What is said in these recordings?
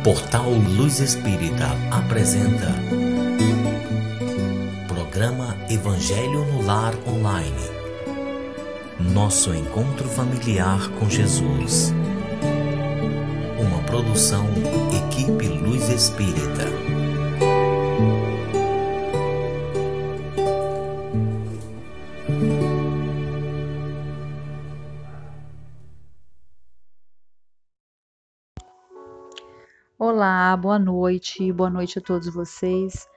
Portal Luz Espírita apresenta Programa Evangelho no Lar Online. Nosso encontro familiar com Jesus. Uma produção Equipe Luz Espírita. Olá, boa noite a todos vocês.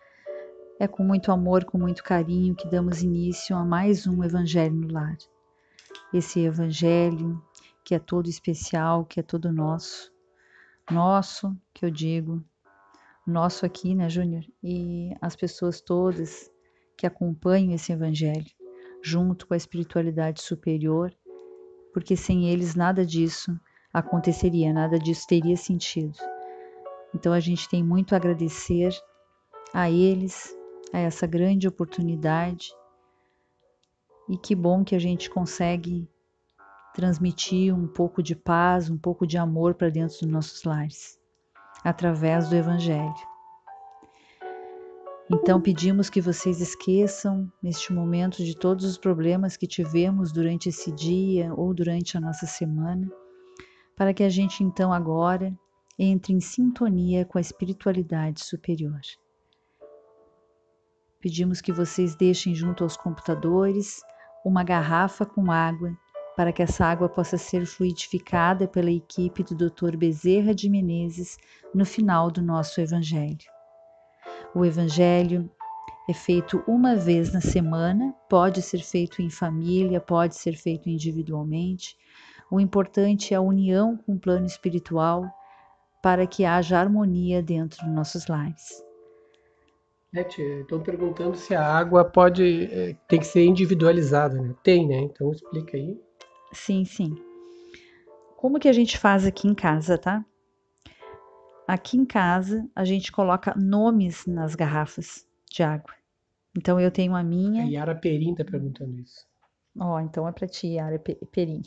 É com muito amor, com muito carinho que damos início a mais um Evangelho no Lar. Esse Evangelho que é todo especial, que é todo nosso. Nosso, que eu digo, nosso aqui, né, Júnior? E as pessoas todas que acompanham esse Evangelho, junto com a espiritualidade superior, porque sem eles nada disso aconteceria, nada disso teria sentido. Então a gente tem muito a agradecer a eles, a essa grande oportunidade, e que bom que a gente consegue transmitir um pouco de paz, um pouco de amor para dentro dos nossos lares, através do Evangelho. Então pedimos que vocês esqueçam neste momento de todos os problemas que tivemos durante esse dia ou durante a nossa semana, para que a gente então agora entre em sintonia com a espiritualidade superior. Pedimos que vocês deixem junto aos computadores uma garrafa com água, para que essa água possa ser fluidificada pela equipe do Dr. Bezerra de Menezes no final do nosso Evangelho. O Evangelho é feito uma vez na semana, pode ser feito em família, pode ser feito individualmente. O importante é a união com o plano espiritual, para que haja harmonia dentro dos nossos lares. Estão perguntando se a água tem que ser individualizada, né? Tem, né? Então explica aí. Sim. Como que a gente faz aqui em casa, tá? Aqui em casa a gente coloca nomes nas garrafas de água. Então eu tenho a minha. A Yara Perim tá perguntando isso. Então é para ti, Yara Perim.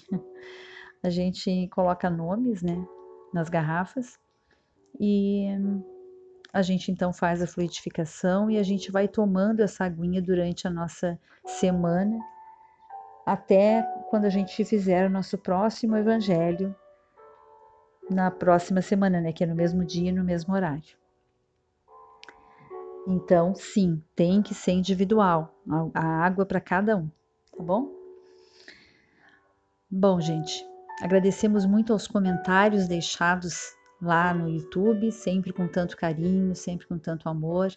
A gente coloca nomes, né, nas garrafas, e a gente então faz a fluidificação e a gente vai tomando essa aguinha durante a nossa semana, até quando a gente fizer o nosso próximo Evangelho na próxima semana, né, que é no mesmo dia e no mesmo horário. Então, sim, tem que ser individual, a água para cada um, tá bom? Bom, gente, agradecemos muito aos comentários deixados lá no YouTube, sempre com tanto carinho, sempre com tanto amor.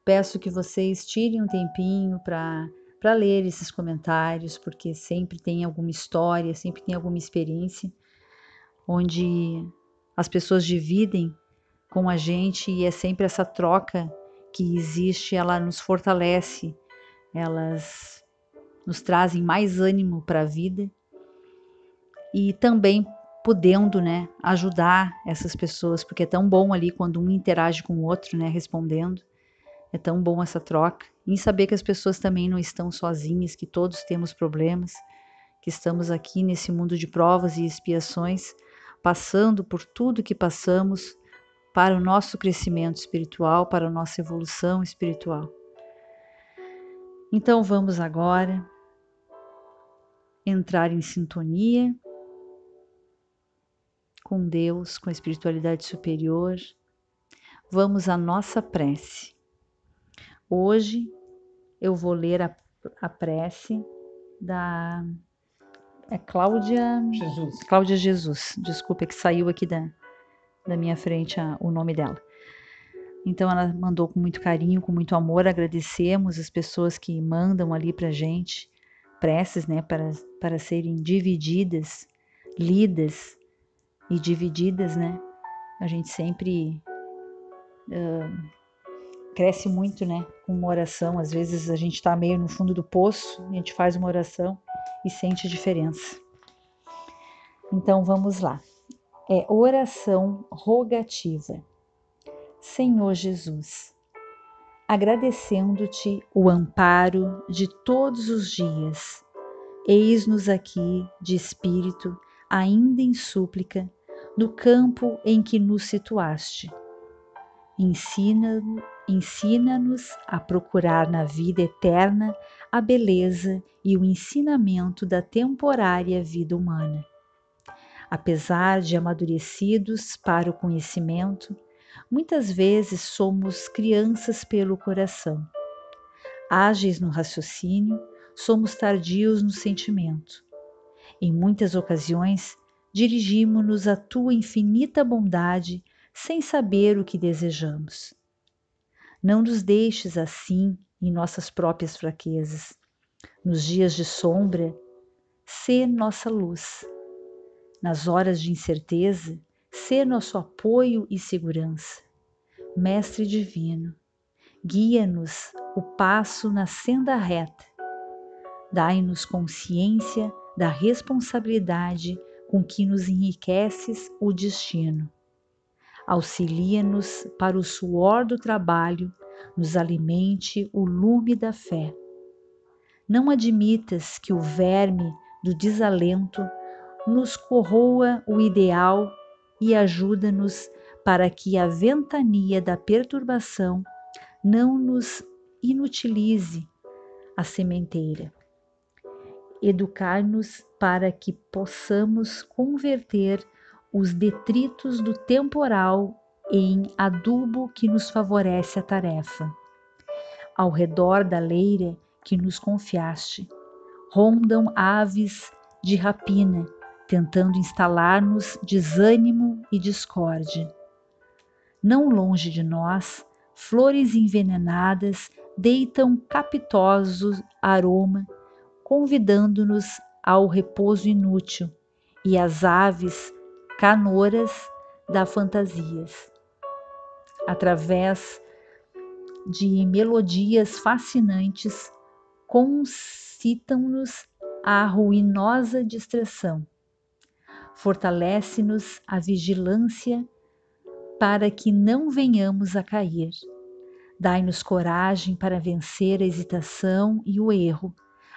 Peço que vocês tirem um tempinho para ler esses comentários, porque sempre tem alguma história, sempre tem alguma experiência, onde as pessoas dividem com a gente, e é sempre essa troca que existe, ela nos fortalece, elas nos trazem mais ânimo para a vida, e também podendo, né, ajudar essas pessoas, porque é tão bom ali quando um interage com o outro, né, respondendo. É tão bom essa troca, em saber que as pessoas também não estão sozinhas, que todos temos problemas, que estamos aqui nesse mundo de provas e expiações, passando por tudo que passamos para o nosso crescimento espiritual, para a nossa evolução espiritual. Então vamos agora entrar em sintonia com Deus, com a espiritualidade superior. Vamos à nossa prece. Hoje eu vou ler a prece da Cláudia Jesus. Desculpa, que saiu aqui da minha frente o nome dela. Então ela mandou com muito carinho, com muito amor. Agradecemos as pessoas que mandam ali pra gente preces, né, para serem divididas, lidas e divididas, né? A gente sempre cresce muito, né, com uma oração. Às vezes a gente está meio no fundo do poço, a gente faz uma oração e sente diferença. Então vamos lá. É oração rogativa. Senhor Jesus, agradecendo-te o amparo de todos os dias, eis-nos aqui de espírito, ainda em súplica, no campo em que nos situaste, ensina-nos a procurar na vida eterna a beleza e o ensinamento da temporária vida humana. Apesar de amadurecidos para o conhecimento, muitas vezes somos crianças pelo coração. Ágeis no raciocínio, somos tardios no sentimento. Em muitas ocasiões, dirigimos-nos à tua infinita bondade sem saber o que desejamos. Não nos deixes assim em nossas próprias fraquezas. Nos dias de sombra, sê nossa luz. Nas horas de incerteza, sê nosso apoio e segurança. Mestre divino, guia-nos o passo na senda reta. Dai-nos consciência da responsabilidade com que nos enriqueces o destino. Auxilia-nos para o suor do trabalho, nos alimente o lume da fé. Não admitas que o verme do desalento nos corroa o ideal e ajuda-nos para que a ventania da perturbação não nos inutilize a sementeira. Educar-nos para que possamos converter os detritos do temporal em adubo que nos favorece a tarefa. Ao redor da leira que nos confiaste, rondam aves de rapina, tentando instalar-nos desânimo e discórdia. Não longe de nós, flores envenenadas deitam capitoso aroma, convidando-nos ao repouso inútil, e as aves canoras da fantasias. Através de melodias fascinantes, concitam-nos a ruinosa distração. Fortalece-nos a vigilância para que não venhamos a cair. Dai-nos coragem para vencer a hesitação e o erro,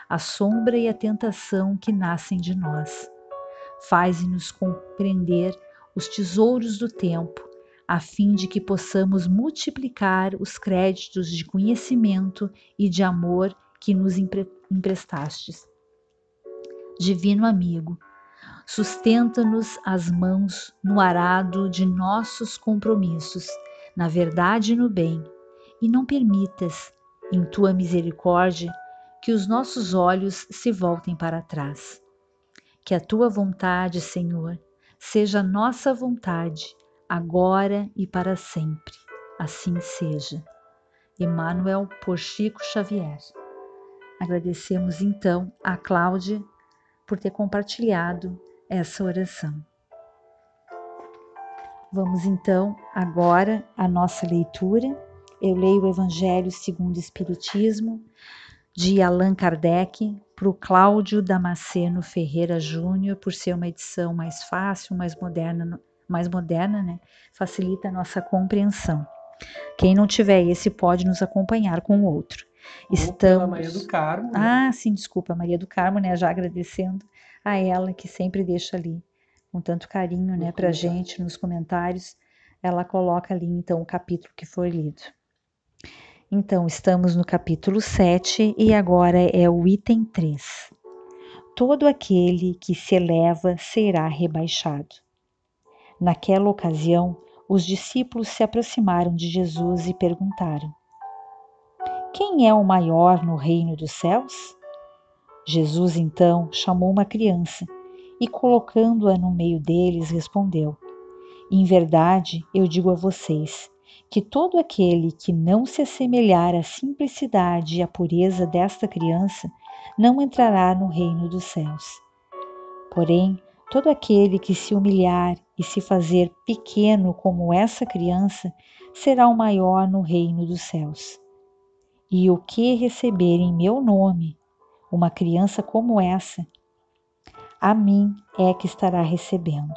a sombra e a tentação que nascem de nós. Faze-nos compreender os tesouros do tempo, a fim de que possamos multiplicar os créditos de conhecimento e de amor que nos emprestastes. Divino amigo, sustenta-nos as mãos no arado de nossos compromissos, na verdade e no bem, e não permitas, em tua misericórdia, que os nossos olhos se voltem para trás. Que a tua vontade, Senhor, seja a nossa vontade, agora e para sempre. Assim seja. Emmanuel, por Chico Xavier. Agradecemos então a Cláudia por ter compartilhado essa oração. Vamos então agora à nossa leitura. Eu leio o Evangelho segundo o Espiritismo, de Allan Kardec, para o Cláudio Damasceno Ferreira Júnior, por ser uma edição mais fácil, mais moderna, né? Facilita a nossa compreensão. Quem não tiver esse pode nos acompanhar com o outro. Estamos... Maria do Carmo. Né? Sim, desculpa, Maria do Carmo, né? Já agradecendo a ela que sempre deixa ali com tanto carinho, né, pra gente nos comentários. Ela coloca ali então o capítulo que foi lido. Então, estamos no capítulo 7 e agora é o item 3. Todo aquele que se eleva será rebaixado. Naquela ocasião, os discípulos se aproximaram de Jesus e perguntaram: quem é o maior no reino dos céus? Jesus então chamou uma criança e, colocando-a no meio deles, respondeu: em verdade, eu digo a vocês, que todo aquele que não se assemelhar à simplicidade e à pureza desta criança não entrará no reino dos céus. Porém, todo aquele que se humilhar e se fazer pequeno como essa criança será o maior no reino dos céus. E o que receber em meu nome uma criança como essa, a mim é que estará recebendo.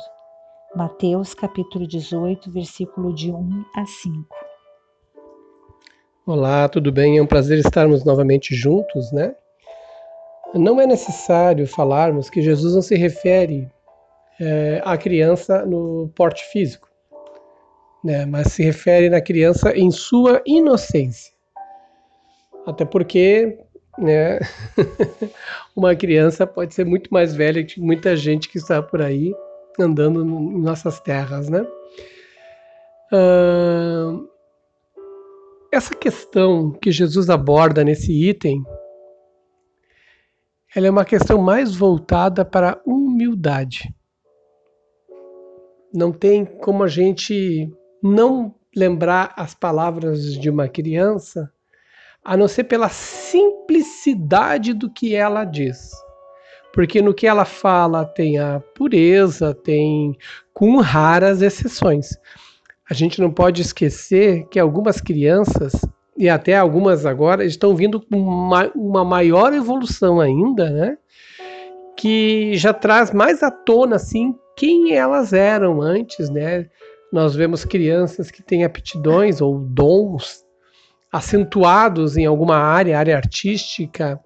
Mateus capítulo 18, versículo de 1 a 5. Olá, tudo bem? É um prazer estarmos novamente juntos, né? Não é necessário falarmos que Jesus não se refere à criança no porte físico. né? Mas se refere na criança em sua inocência. Até porque, né, uma criança pode ser muito mais velha que muita gente que está por aí andando em nossas terras, né? Essa questão que Jesus aborda nesse item, ela é uma questão mais voltada para a humildade. Não tem como a gente não lembrar as palavras de uma criança, a não ser pela simplicidade do que ela diz. Porque no que ela fala tem a pureza, tem, com raras exceções. A gente não pode esquecer que algumas crianças, e até algumas agora, estão vindo com uma maior evolução ainda, né? Que já traz mais à tona, assim, quem elas eram antes, né? Nós vemos crianças que têm aptidões ou dons acentuados em alguma área artística,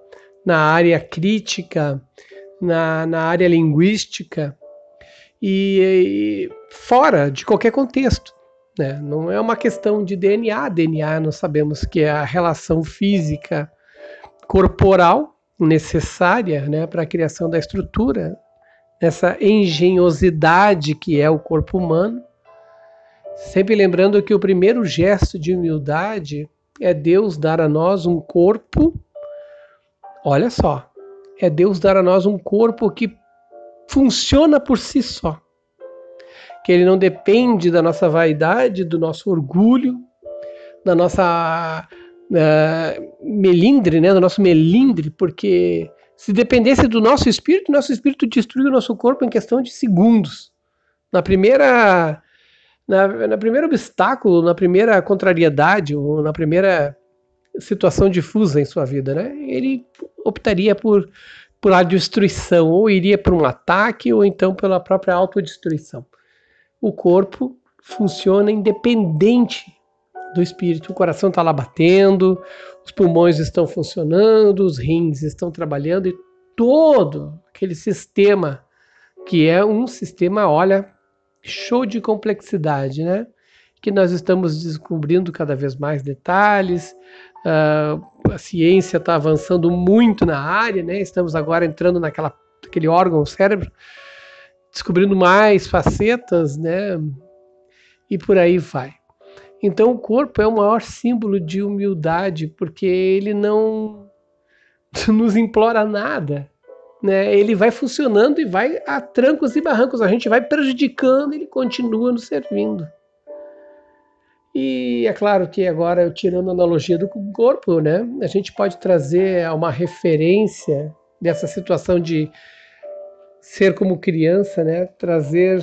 na área crítica, na área linguística e fora de qualquer contexto. Né? Não é uma questão de DNA. DNA nós sabemos que é a relação física corporal necessária, né, para a criação da estrutura, essa engenhosidade que é o corpo humano. Sempre lembrando que o primeiro gesto de humildade é Deus dar a nós um corpo, olha só, é Deus dar a nós um corpo que funciona por si só. Que ele não depende da nossa vaidade, do nosso orgulho, da nossa melindre, né, do nosso melindre, porque se dependesse do nosso espírito destruiu o nosso corpo em questão de segundos. Na primeiro obstáculo, na primeira contrariedade, ou na primeira situação difusa em sua vida, né, ele optaria por a destruição, ou iria por um ataque, ou então pela própria autodestruição. O corpo funciona independente do espírito. O coração está lá batendo, os pulmões estão funcionando, os rins estão trabalhando e todo aquele sistema, que é um sistema, olha, show de complexidade, né? Que nós estamos descobrindo cada vez mais detalhes, a ciência está avançando muito na área, né? Estamos agora entrando naquele órgão, o cérebro, descobrindo mais facetas, né? E por aí vai. Então o corpo é o maior símbolo de humildade, porque ele não nos implora nada, né? Ele vai funcionando e vai a trancos e barrancos. A gente vai prejudicando, ele continua nos servindo. E é claro que agora, eu tirando a analogia do corpo, né? A gente pode trazer uma referência dessa situação de ser como criança, né? Trazer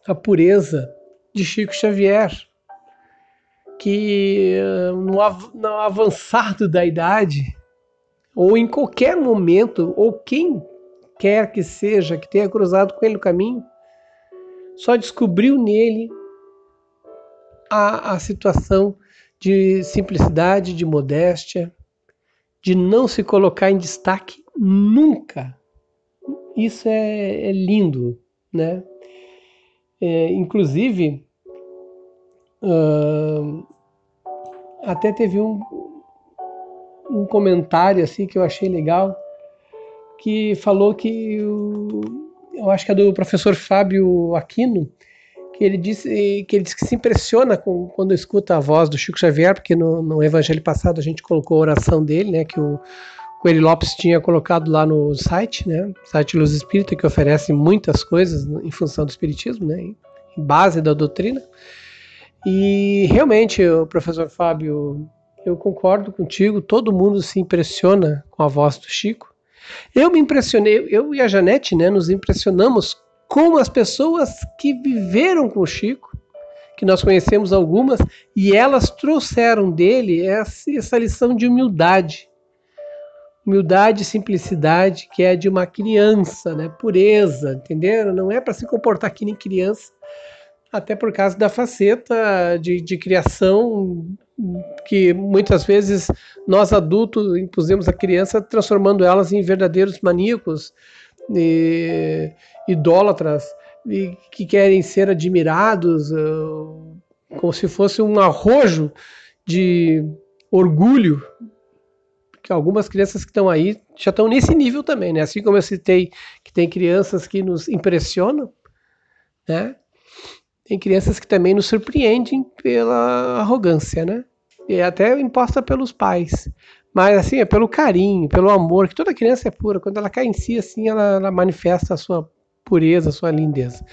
a pureza de Chico Xavier, que no avançado da idade, ou em qualquer momento, ou quem quer que seja, que tenha cruzado com ele no caminho, só descobriu nele a situação de simplicidade, de modéstia, de não se colocar em destaque nunca. Isso é lindo, né? Inclusive, até teve um comentário assim que eu achei legal, que falou que eu acho que é do professor Fábio Aquino, que ele disse que se impressiona quando escuta a voz do Chico Xavier, porque no evangelho passado a gente colocou a oração dele, né, que o Coelho Lopes tinha colocado lá no site, né, site Luz Espírita, que oferece muitas coisas em função do espiritismo, né, em base da doutrina. E realmente, o professor Fábio, eu concordo contigo, todo mundo se impressiona com a voz do Chico. Eu me impressionei, eu e a Janete, né, nos impressionamos com as pessoas que viveram com o Chico, que nós conhecemos algumas, e elas trouxeram dele essa lição de humildade. Humildade e simplicidade, que é de uma criança, né? Pureza, entenderam? Não é para se comportar que nem criança, até por causa da faceta de criação que muitas vezes nós adultos impusemos à criança, transformando elas em verdadeiros maníacos, idólatras, e que querem ser admirados, como se fosse um arrojo de orgulho, que algumas crianças que estão aí já estão nesse nível também, né? Assim como eu citei que tem crianças que nos impressionam, né? Tem crianças que também nos surpreendem pela arrogância, né? E é até imposta pelos pais. Mas assim, é pelo carinho, pelo amor, que toda criança é pura. Quando ela cai em si, assim, ela manifesta a sua pureza, a sua lindeza.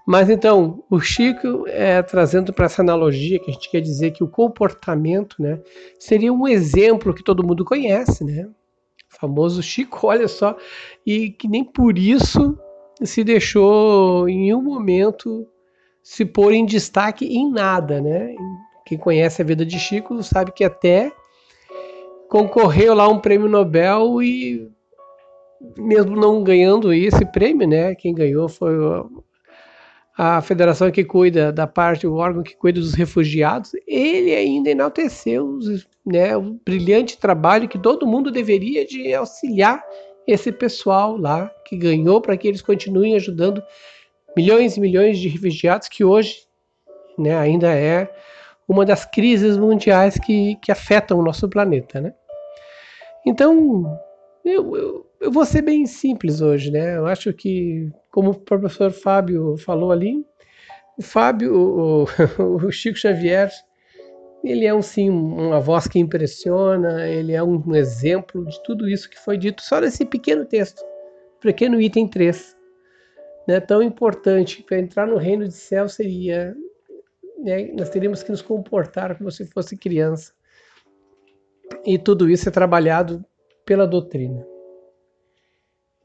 Mas então, o Chico, trazendo para essa analogia, que a gente quer dizer que o comportamento, né, seria um exemplo que todo mundo conhece, né? O famoso Chico, olha só, e que nem por isso se deixou em nenhum momento se pôr em destaque em nada, né? Quem conhece a vida de Chico sabe que até concorreu lá um prêmio Nobel e mesmo não ganhando esse prêmio, né? Quem ganhou foi a federação que cuida da parte, o órgão que cuida dos refugiados. Ele ainda enalteceu, né, o brilhante trabalho que todo mundo deveria de auxiliar esse pessoal lá que ganhou, para que eles continuem ajudando milhões e milhões de refugiados, que hoje, né, ainda é uma das crises mundiais que afetam o nosso planeta, né? Então, eu vou ser bem simples hoje, né? Eu acho que, como o professor Fábio falou ali, o Chico Xavier, ele é sim uma voz que impressiona, ele é um exemplo de tudo isso que foi dito só nesse pequeno texto, pequeno item 3. Né, tão importante, para entrar no reino de céu seria, né, nós teríamos que nos comportar como se fosse criança. E tudo isso é trabalhado pela doutrina.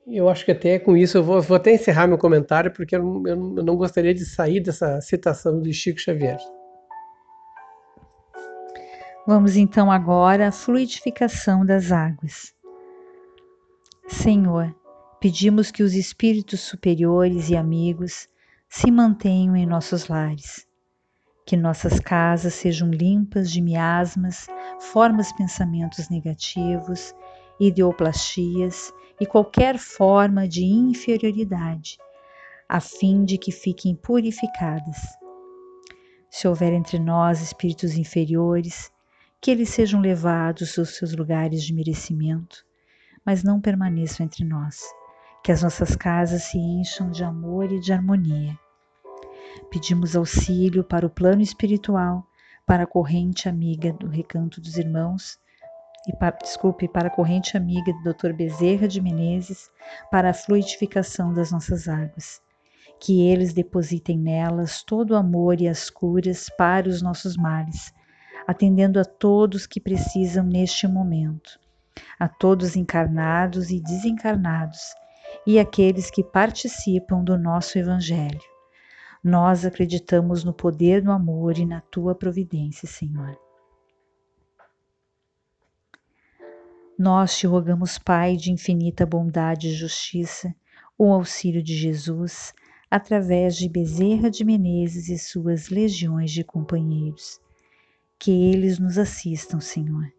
Eu acho que até com isso eu vou até encerrar meu comentário, porque eu não gostaria de sair dessa citação de Chico Xavier. Vamos então agora à fluidificação das águas. Senhor, pedimos que os espíritos superiores e amigos se mantenham em nossos lares, que nossas casas sejam limpas de miasmas, formas pensamentos negativos, ideoplastias e qualquer forma de inferioridade, a fim de que fiquem purificadas. Se houver entre nós espíritos inferiores, que eles sejam levados aos seus lugares de merecimento, mas não permaneçam entre nós, que as nossas casas se encham de amor e de harmonia. Pedimos auxílio para o plano espiritual, para a corrente amiga do Recanto dos Irmãos, para a corrente amiga do Dr. Bezerra de Menezes, para a fluidificação das nossas águas. Que eles depositem nelas todo o amor e as curas para os nossos males, atendendo a todos que precisam neste momento, a todos encarnados e desencarnados, e aqueles que participam do nosso Evangelho. Nós acreditamos no poder do amor e na tua providência, Senhor. Nós te rogamos, Pai de infinita bondade e justiça, o auxílio de Jesus, através de Bezerra de Menezes e suas legiões de companheiros. Que eles nos assistam, Senhor,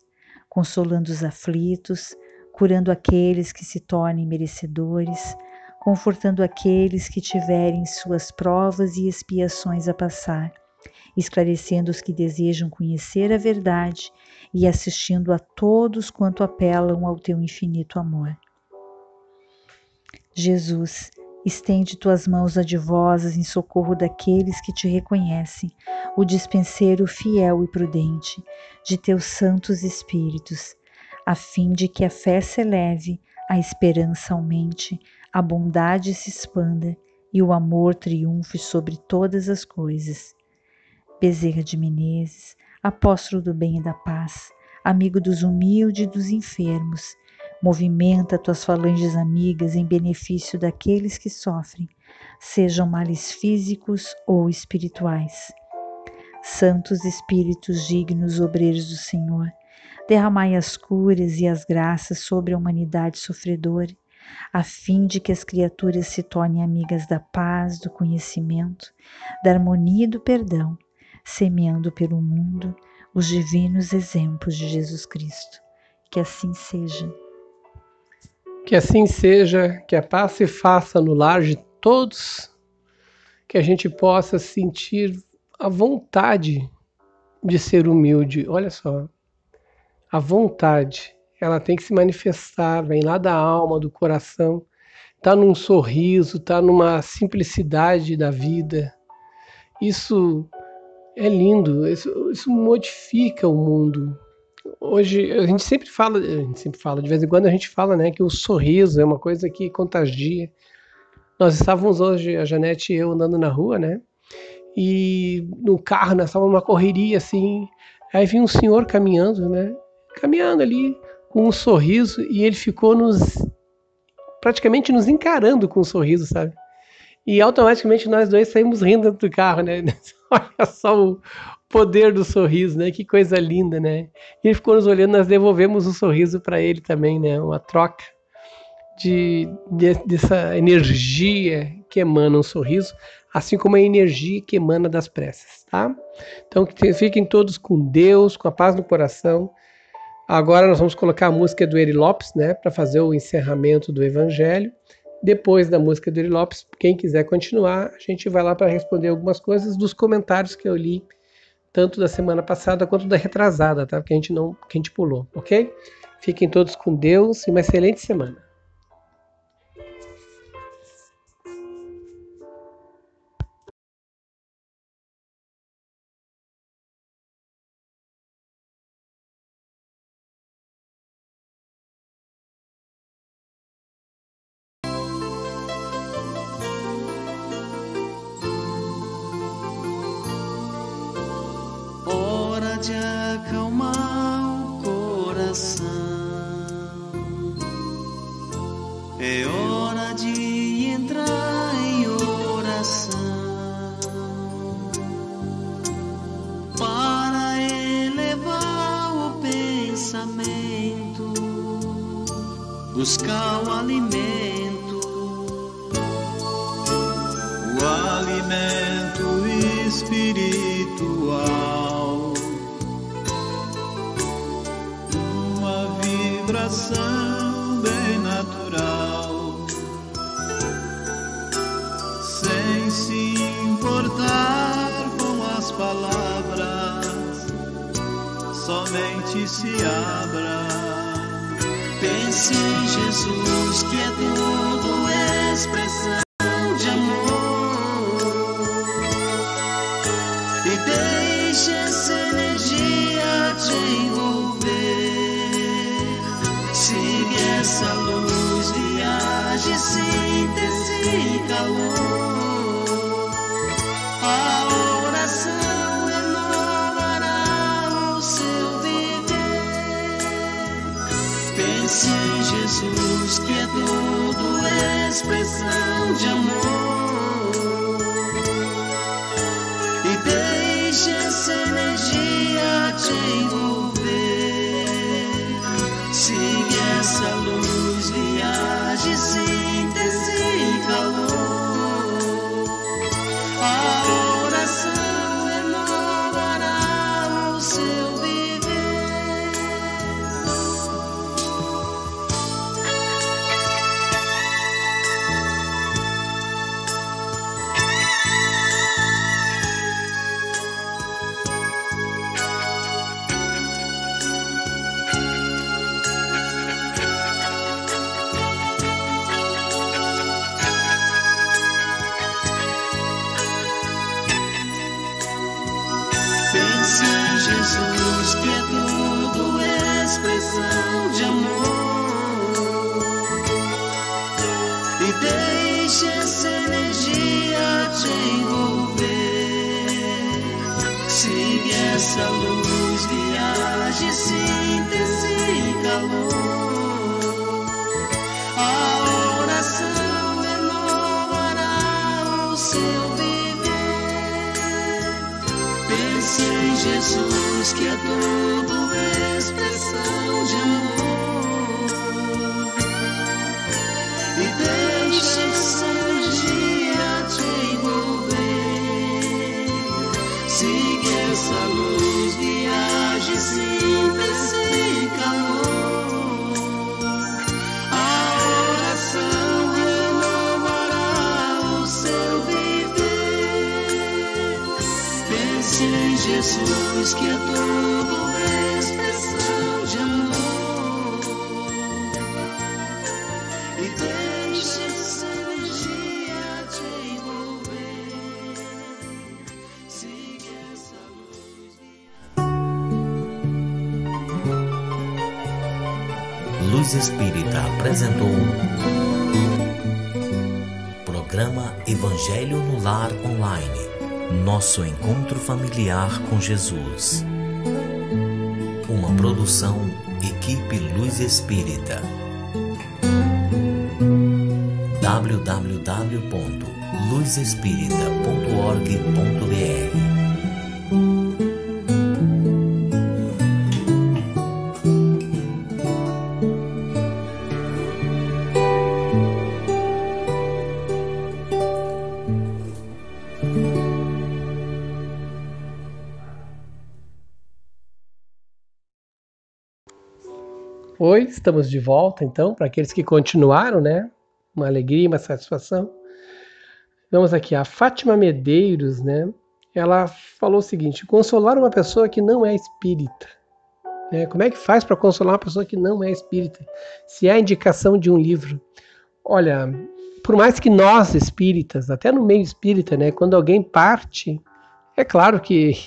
consolando os aflitos, curando aqueles que se tornem merecedores, confortando aqueles que tiverem suas provas e expiações a passar, esclarecendo os que desejam conhecer a verdade e assistindo a todos quanto apelam ao teu infinito amor. Jesus, estende tuas mãos adivosas em socorro daqueles que te reconhecem, o dispenseiro fiel e prudente de teus santos espíritos, a fim de que a fé se eleve, a esperança aumente, a bondade se expanda e o amor triunfe sobre todas as coisas. Bezerra de Menezes, apóstolo do bem e da paz, amigo dos humildes e dos enfermos, movimenta tuas falanges amigas em benefício daqueles que sofrem, sejam males físicos ou espirituais. Santos Espíritos dignos obreiros do Senhor, derramai as curas e as graças sobre a humanidade sofredora, a fim de que as criaturas se tornem amigas da paz, do conhecimento, da harmonia e do perdão, semeando pelo mundo os divinos exemplos de Jesus Cristo. Que assim seja. Que assim seja, que a paz se faça no lar de todos que a gente possa sentir a vontade de ser humilde. Olha só, a vontade, ela tem que se manifestar, vem lá da alma, do coração, tá num sorriso, tá numa simplicidade da vida. Isso é lindo, isso modifica o mundo. Hoje a gente sempre fala, de vez em quando a gente fala, né, que o sorriso é uma coisa que contagia. Nós estávamos hoje, a Janete e eu, andando na rua, né, e no carro nós estávamos numa correria assim, aí vinha um senhor caminhando, né, caminhando ali com um sorriso, e ele ficou praticamente nos encarando com um sorriso, sabe? E automaticamente nós dois saímos rindo dentro do carro, né? Olha só o poder do sorriso, né? Que coisa linda, né? E ele ficou nos olhando, nós devolvemos o sorriso para ele também, né? Uma troca dessa energia que emana um sorriso, assim como a energia que emana das preces, tá? Então fiquem todos com Deus, com a paz no coração. Agora nós vamos colocar a música do Eri Lopes, né? Para fazer o encerramento do Evangelho. Depois da música do Eri Lopes, quem quiser continuar, a gente vai lá para responder algumas coisas dos comentários que eu li, tanto da semana passada quanto da retrasada, tá? Que a gente pulou, ok? Fiquem todos com Deus e uma excelente semana. De acalmar o coração, é hora de entrar em oração, para elevar o pensamento, buscar o alimento espiritual. Vibração bem natural, sem se importar com as palavras, somente se abra. Pense em Jesus, que é tudo expressão de amor, e deixe essa energia te envolver. Siga essa luz, viaje, síntese e calor. A oração renovará o seu viver. Pense em Jesus, que é tudo expressão de amor, e deixe essa energia te envolver. Siga essa luz, viaje, síntese e calor. A oração renovará o seu viver. Pense em Jesus, que é tudo expressão de amor, e deixe essa energia te envolver. Siga essa luz, viaje, síntese e calor. A oração renovará o seu viver. Pense em Jesus, que é tudo expressão de amor, e deixe essa energia te envolver. Siga essa luz, viaje, síntese e calor. A oração renovará o seu viver. Jesus, que é tua expressão de amor, e deixe essa energia te envolver. Siga essa Luz Espírita apresentou Programa Evangelho no Lar Online. Nosso encontro familiar com Jesus. Uma produção Equipe Luz Espírita. www.luzespírita.org.br. Oi, estamos de volta então, para aqueles que continuaram, né? Uma alegria, uma satisfação. Vamos aqui, a Fátima Medeiros, né? Ela falou o seguinte: consolar uma pessoa que não é espírita. Né? Como é que faz para consolar uma pessoa que não é espírita? Se há indicação de um livro. Olha, por mais que nós espíritas, até no meio espírita, né? Quando alguém parte, é claro que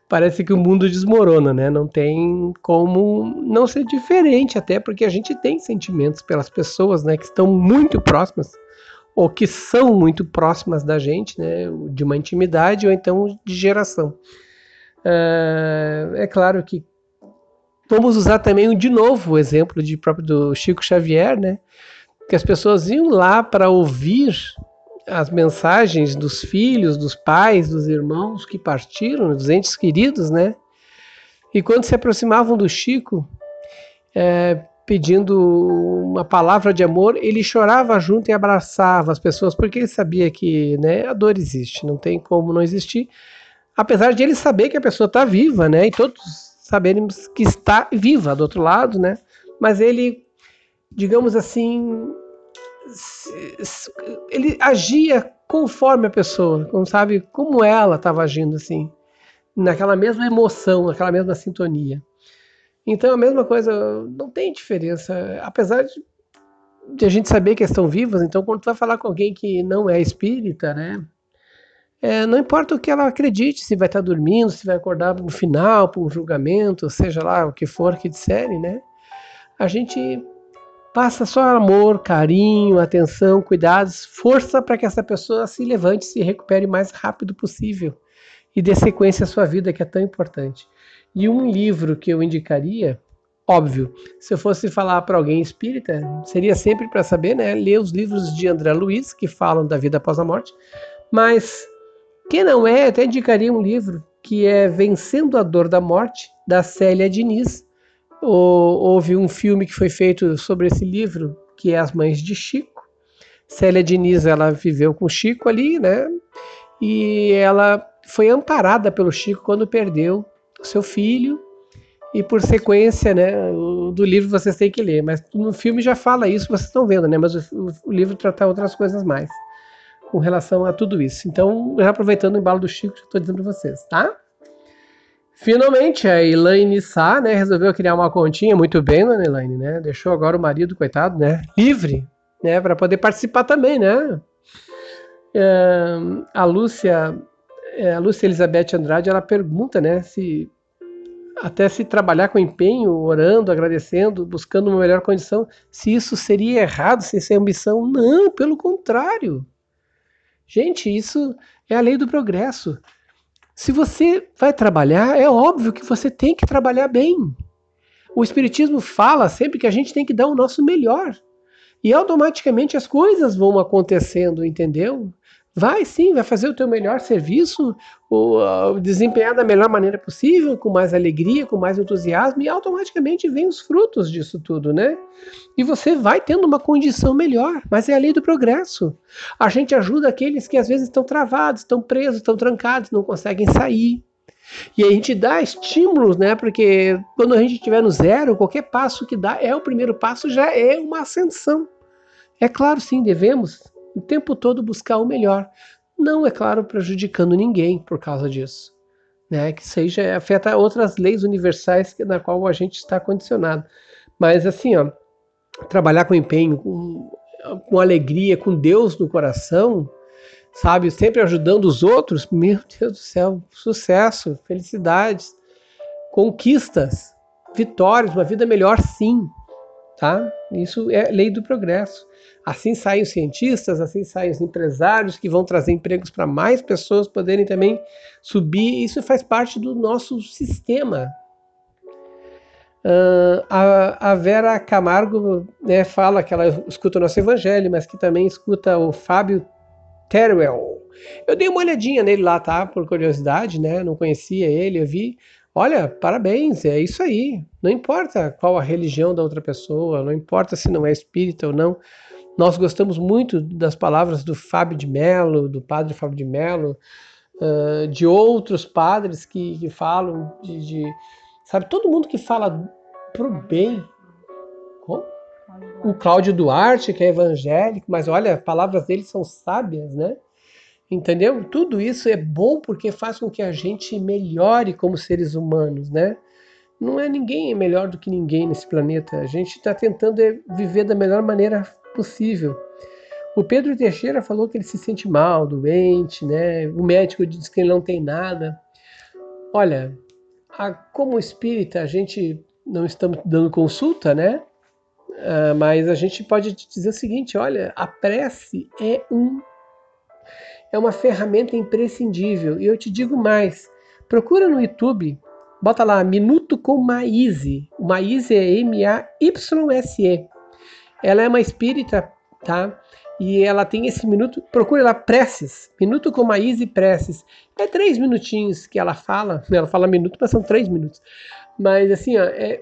parece que o mundo desmorona, né? Não tem como não ser diferente, até porque a gente tem sentimentos pelas pessoas, né, que estão muito próximas, ou que são muito próximas da gente, né, de uma intimidade ou então de geração. É claro que vamos usar também de novo o exemplo próprio do Chico Xavier, né, que as pessoas iam lá para ouvir as mensagens dos filhos, dos pais, dos irmãos que partiram, dos entes queridos, né? E quando se aproximavam do Chico, pedindo uma palavra de amor, ele chorava junto e abraçava as pessoas, porque ele sabia que, né, a dor existe, não tem como não existir, apesar de ele saber que a pessoa está viva, né? E todos saberemos que está viva do outro lado, né? Mas ele, digamos assim, ele agia conforme a pessoa, não sabe como ela estava agindo, assim, naquela mesma emoção, naquela mesma sintonia. Então a mesma coisa, não tem diferença, apesar de a gente saber que estão vivas. Então quando tu vai falar com alguém que não é espírita, né, não importa o que ela acredite, se vai estar dormindo, se vai acordar no final para um julgamento, seja lá o que for que disserem, né, a gente passa só amor, carinho, atenção, cuidados, força para que essa pessoa se levante, se recupere o mais rápido possível e dê sequência à sua vida, que é tão importante. E um livro que eu indicaria, óbvio, se eu fosse falar para alguém espírita, seria sempre para saber, né, ler os livros de André Luiz, que falam da vida após a morte, mas quem não é, até indicaria um livro que é Vencendo a Dor da Morte, da Célia Diniz. Houve um filme que foi feito sobre esse livro, que é As Mães de Chico. Célia Diniz, ela viveu com o Chico ali, né? E ela foi amparada pelo Chico quando perdeu o seu filho. E por sequência, né, do livro vocês têm que ler. Mas no filme já fala isso, vocês estão vendo, né? Mas o livro trata outras coisas mais com relação a tudo isso. Então, já aproveitando o embalo do Chico, já estou dizendo para vocês, tá? Finalmente, a Elaine Sá, né, resolveu criar uma continha, muito bem, dona Elaine, né, deixou agora o marido, coitado, né, livre, né, para poder participar também, né. A Lúcia Elizabeth Andrade, ela pergunta, né, se trabalhar com empenho, orando, agradecendo, buscando uma melhor condição, se isso seria errado, se isso é ambição. Não, pelo contrário. Gente, isso é a lei do progresso. Se você vai trabalhar, é óbvio que você tem que trabalhar bem. O Espiritismo fala sempre que a gente tem que dar o nosso melhor. E automaticamente as coisas vão acontecendo, entendeu? Vai sim, vai fazer o teu melhor serviço, desempenhar da melhor maneira possível, com mais alegria, com mais entusiasmo, e automaticamente vem os frutos disso tudo, né? E você vai tendo uma condição melhor, mas é a lei do progresso. A gente ajuda aqueles que às vezes estão travados, estão presos, estão trancados, não conseguem sair. E a gente dá estímulos, né? Porque quando a gente estiver no zero, qualquer passo que dá o primeiro passo, já é uma ascensão. É claro, sim, devemos o tempo todo buscar o melhor. Não, é claro, prejudicando ninguém por causa disso. né? Que isso aí já afeta outras leis universais na qual a gente está condicionado. Mas assim, ó, trabalhar com empenho, com alegria, com Deus no coração, sabe? Sempre ajudando os outros, meu Deus do céu, sucesso, felicidades, conquistas, vitórias, uma vida melhor sim, tá? Isso é lei do progresso. Assim saem os cientistas, assim saem os empresários que vão trazer empregos para mais pessoas poderem também subir. Isso faz parte do nosso sistema. A Vera Camargo, né, fala que ela escuta o nosso evangelho, mas que também escuta o Fábio Teruel. Eu dei uma olhadinha nele lá, tá? Por curiosidade, né? Não conhecia ele, eu vi. Olha, parabéns, é isso aí. Não importa qual a religião da outra pessoa, não importa se não é espírita ou não. Nós gostamos muito das palavras do Fábio de Mello, do padre Fábio de Mello, de outros padres que falam sabe, todo mundo que fala pro bem. Como? O Cláudio Duarte, que é evangélico, mas olha, as palavras dele são sábias, né? Entendeu? Tudo isso é bom porque faz com que a gente melhore como seres humanos, né? Não é ninguém melhor do que ninguém nesse planeta. A gente está tentando viver da melhor maneira possível. O Pedro Teixeira falou que ele se sente mal, doente, né? O médico diz que ele não tem nada. Olha, como espírita, a gente não estamos dando consulta, né? Mas a gente pode te dizer o seguinte, olha, a prece é uma ferramenta imprescindível. E eu te digo mais, procura no YouTube, bota lá, Minuto com Maíse. O Maíse é M-A-Y-S-E. Ela é uma espírita, tá? E ela tem esse minuto, procure lá, preces. Minuto com Maíse preces. É 3 minutinhos que ela fala minuto, mas são 3 minutos. Mas assim, ó, é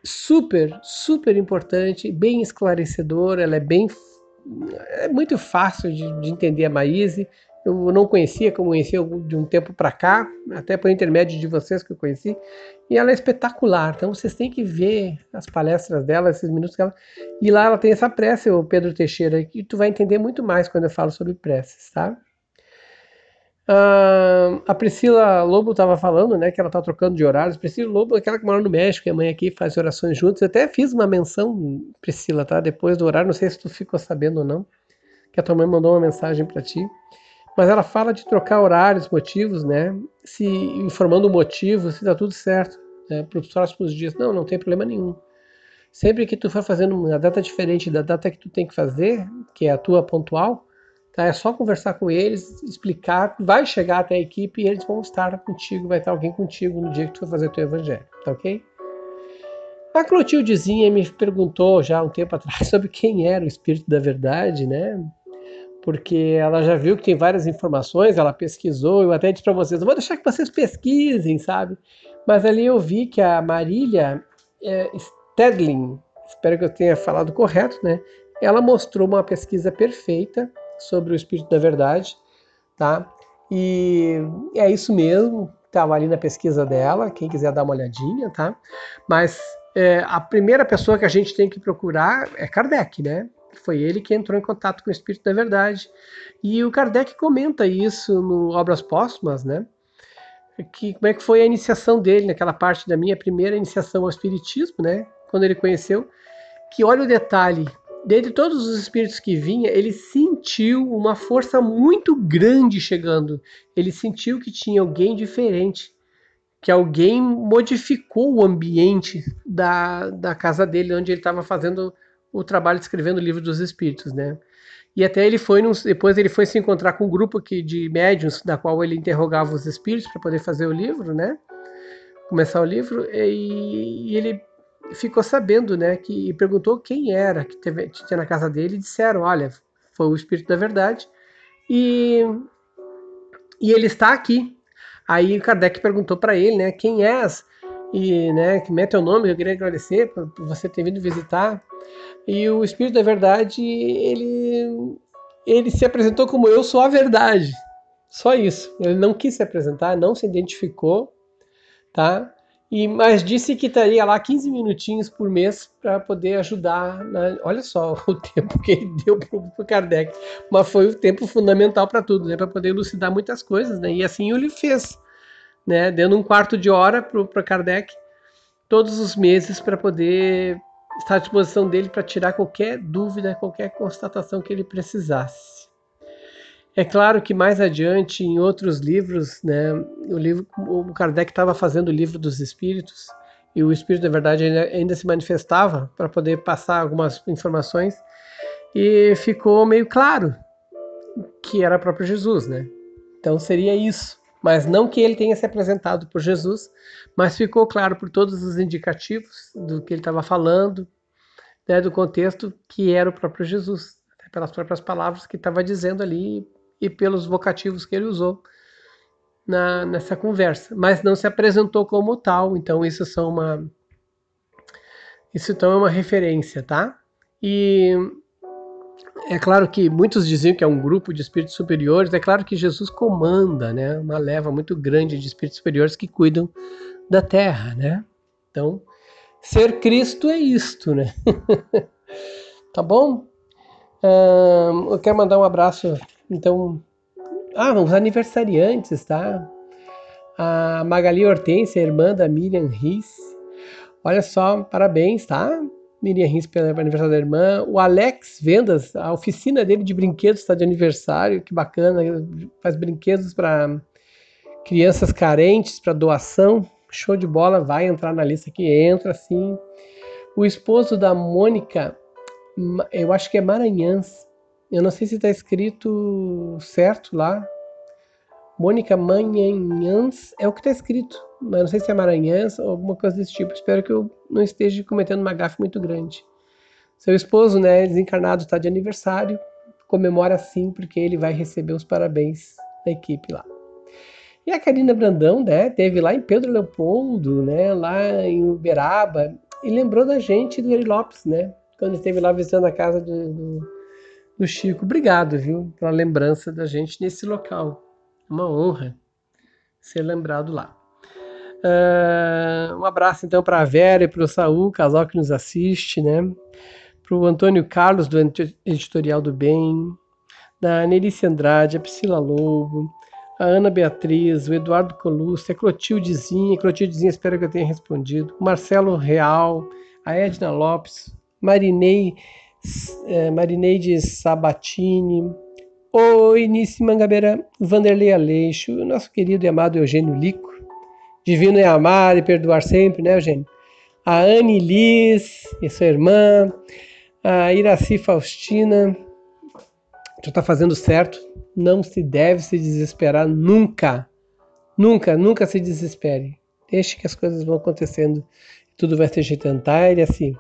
super, super importante, bem esclarecedora, ela é muito fácil de entender a Maíse. Eu não conhecia, como conheci de um tempo para cá, até por intermédio de vocês que eu conheci, e ela é espetacular. Então vocês têm que ver as palestras dela, esses minutos dela, e lá ela tem essa prece, o Pedro Teixeira, que tu vai entender muito mais quando eu falo sobre preces, tá? A Priscila Lobo estava falando, né, que ela está trocando de horários. Priscila Lobo é aquela que mora no México, e a mãe aqui faz orações juntos. Eu até fiz uma menção, Priscila, tá? Depois do horário, não sei se tu ficou sabendo ou não, que a tua mãe mandou uma mensagem para ti. Mas ela fala de trocar horários, motivos, né? Se informando o motivo, se dá tudo certo, né, para os próximos dias. Não tem problema nenhum. Sempre que tu for fazendo uma data diferente da data que tu tem que fazer, que é a tua pontual, tá? É só conversar com eles, explicar, vai chegar até a equipe e eles vão estar contigo, vai estar alguém contigo no dia que tu for fazer o teu evangelho, tá ok? A Clotildezinha me perguntou já há um tempo atrás sobre quem era o Espírito da Verdade, né? Porque ela já viu que tem várias informações, ela pesquisou, eu até disse para vocês, eu vou deixar que vocês pesquisem, sabe? Mas ali eu vi que a Marília Stedling, espero que eu tenha falado correto, né? Ela mostrou uma pesquisa perfeita sobre o Espírito da Verdade, tá? E é isso mesmo, estava ali na pesquisa dela, quem quiser dar uma olhadinha, tá? Mas a primeira pessoa que a gente tem que procurar é Kardec, né? Foi ele que entrou em contato com o Espírito da Verdade. E o Kardec comenta isso no Obras Póstumas, né? Como é que foi a iniciação dele, naquela parte da minha primeira iniciação ao Espiritismo, né? Quando ele conheceu, que olha o detalhe, dentre todos os espíritos que vinha, ele sentiu uma força muito grande chegando. Ele sentiu que tinha alguém diferente, que alguém modificou o ambiente da casa dele, onde ele estava fazendo o trabalho de escrevendo o Livro dos Espíritos, né? E até ele depois ele foi se encontrar com um grupo de médiuns, da qual ele interrogava os espíritos para poder fazer o livro, né? Começar o livro, e ele ficou sabendo, né? E perguntou quem era que tinha na casa dele, e disseram, olha, foi o Espírito da Verdade, e ele está aqui. Aí o Kardec perguntou para ele, né? Quem és? E, né? Como é teu nome? Eu queria agradecer por você ter vindo visitar. E o Espírito da Verdade, ele se apresentou como eu sou a verdade. Só isso. Ele não quis se apresentar, não se identificou, tá? Mas disse que estaria lá 15 minutinhos por mês para poder ajudar. Olha só o tempo que ele deu para o Kardec. Mas foi o tempo fundamental para tudo, né? Para poder elucidar muitas coisas, né? E assim ele fez. né, dando um quarto de hora para Kardec todos os meses para poder estar à disposição dele para tirar qualquer dúvida, qualquer constatação que ele precisasse. É claro que mais adiante, em outros livros, né, o Kardec estava fazendo o livro dos Espíritos, e o Espírito, na verdade, ainda se manifestava para poder passar algumas informações, e ficou meio claro que era o próprio Jesus, né? Então seria isso. Mas não que ele tenha se apresentado por Jesus, mas ficou claro por todos os indicativos do que ele estava falando, né, do contexto, que era o próprio Jesus, pelas próprias palavras que estava dizendo ali e pelos vocativos que ele usou nessa conversa. Mas não se apresentou como tal, então isso então é uma referência, tá? E é claro que muitos diziam que é um grupo de espíritos superiores. É claro que Jesus comanda, né, uma leva muito grande de espíritos superiores que cuidam da Terra, né? Então, ser Cristo é isto, né? Tá bom? Eu quero mandar um abraço, então... os aniversariantes, tá? A Magali Hortência, irmã da Miriam Riz. Olha só, parabéns, tá? Miriam Riz pelo aniversário da irmã. O Alex Vendas, a oficina dele de brinquedos está de aniversário, que bacana. Faz brinquedos para crianças carentes, para doação. Show de bola, vai entrar na lista aqui, entra sim. O esposo da Mônica, eu acho que é Maranhãs. Eu não sei se está escrito certo lá. Mônica Maranhãs é o que está escrito, mas não sei se é Maranhãs ou alguma coisa desse tipo. Espero que eu não esteja cometendo uma gafe muito grande. Seu esposo, né, desencarnado, está de aniversário. Comemora sim, porque ele vai receber os parabéns da equipe lá. E a Karina Brandão, né, teve lá em Pedro Leopoldo, né, lá em Uberaba, e lembrou da gente do Eri Lopes, né, quando esteve lá visitando a casa do Chico. Obrigado, viu, pela lembrança da gente nesse local. Uma honra ser lembrado lá. Um abraço então para a Vera e para o Saul, casal que nos assiste, né? Para o Antônio Carlos do Editorial do Bem, da Nelice Andrade, a Priscila Lobo, a Ana Beatriz, o Eduardo Colucci, a Clotildezinha, espero que eu tenha respondido, o Marcelo Real, a Edna Lopes, Marineide Sabatini, o Inice Mangabeira, Vanderlei Aleixo, o nosso querido e amado Eugênio Lico. Divino é amar e perdoar sempre, né, Eugênio? A Anne Liz e sua irmã, a Iraci Faustina. Tu tá fazendo certo. Não se deve se desesperar nunca. Nunca, nunca se desespere. Deixe que as coisas vão acontecendo. Tudo vai se ajeitando, tá? E assim,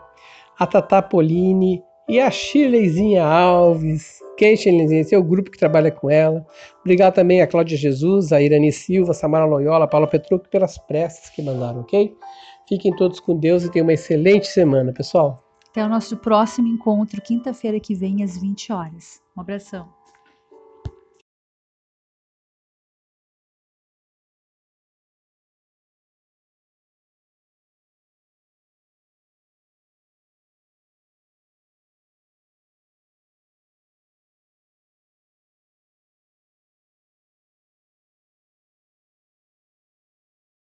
a Tata Polini e a Shirleyzinha Alves. Shirleyzinha, esse é o grupo que trabalha com ela. Obrigado também a Cláudia Jesus, a Irani Silva, Samara Loyola, a Paula Petrucco pelas preces que mandaram, ok? Fiquem todos com Deus e tenham uma excelente semana, pessoal. Até o nosso próximo encontro, quinta-feira que vem, às 20 horas. Um abração.